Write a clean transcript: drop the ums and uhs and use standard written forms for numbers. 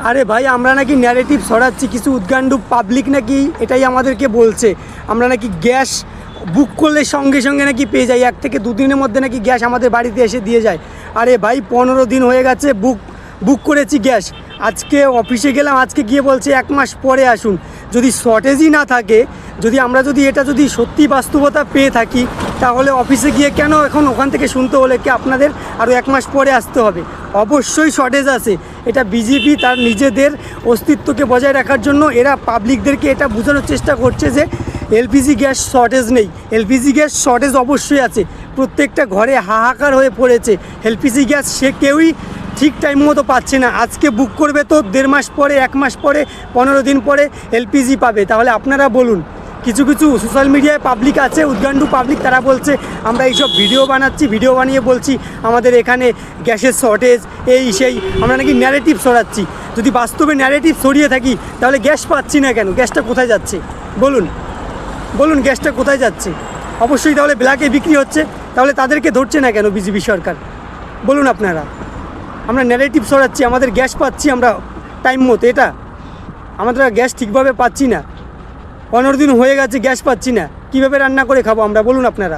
আরে ভাই, আমরা নাকি ন্যারেটিভ ছড়াচ্ছি, কিছু উদ্গান্ডু পাবলিক নাকি এটাই আমাদেরকে বলছে আমরা নাকি গ্যাস বুক করলে সঙ্গে সঙ্গে নাকি পেয়ে যাই, 1 থেকে 2 দিনের মধ্যে নাকি গ্যাস আমাদের বাড়িতে এসে দিয়ে যায়। আরে ভাই, 15 দিন হয়ে গেছে বুক করেছি গ্যাস। আজকে অফিসে গেলাম, আজকে গিয়ে বলছে 1 মাস পরে আসুন। যদি শর্টেজই না থাকে, আমরা যদি এটা সত্যি বাস্তবতা পেয়ে থাকি, তাহলে অফিসে গিয়ে কেন এখন ওখান থেকে শুনতে হলে কি আপনাদের আরও 1 মাস পরে আসতে হবে? অবশ্যই শর্টেজ আছে। এটা বিজেপি তার নিজেদের অস্তিত্বকে বজায় রাখার জন্য এরা পাবলিকদেরকে এটা বোঝানোর চেষ্টা করছে যে এলপিজি গ্যাস শর্টেজ নেই। এলপিজি গ্যাস শর্টেজ অবশ্যই আছে, প্রত্যেকটা ঘরে হাহাকার হয়ে পড়েছে। এলপিজি গ্যাস কেউই ঠিক টাইম মতো পাচ্ছে না। আজকে বুক করবে তো 1.5 মাস পরে, 1 মাস পরে, 15 দিন পরে এলপিজি পাবে। তাহলে আপনারা বলুন, কিছু সোশ্যাল মিডিয়ায় পাবলিক আছে, উদ্গান্ডু পাবলিক, তারা বলছে আমরা এইসব ভিডিও বানাচ্ছি, ভিডিও বানিয়ে বলছি আমাদের এখানে গ্যাসের শর্টেজ, এই সেই, আমরা নাকি ন্যারেটিভ ছড়াচ্ছি। যদি বাস্তবে ন্যারেটিভ ছড়িয়ে থাকি, তাহলে গ্যাস পাচ্ছি না কেন? গ্যাসটা কোথায় যাচ্ছে বলুন গ্যাসটা কোথায় যাচ্ছে? অবশ্যই তাহলে ব্ল্যাকে বিক্রি হচ্ছে। তাহলে তাদেরকে ধরছে না কেন বিজেপি সরকার? বলুন আপনারা। আমরা ন্যারেটিভ ছড়াচ্ছি, আমাদের গ্যাস পাচ্ছি আমরা টাইম মতো, এটা আমরা গ্যাস ঠিকভাবে পাচ্ছি না। 15 দিন হয়ে গেছে, গ্যাস পাচ্ছি না, কীভাবে রান্না করে খাবো আমরা? বলুন আপনারা।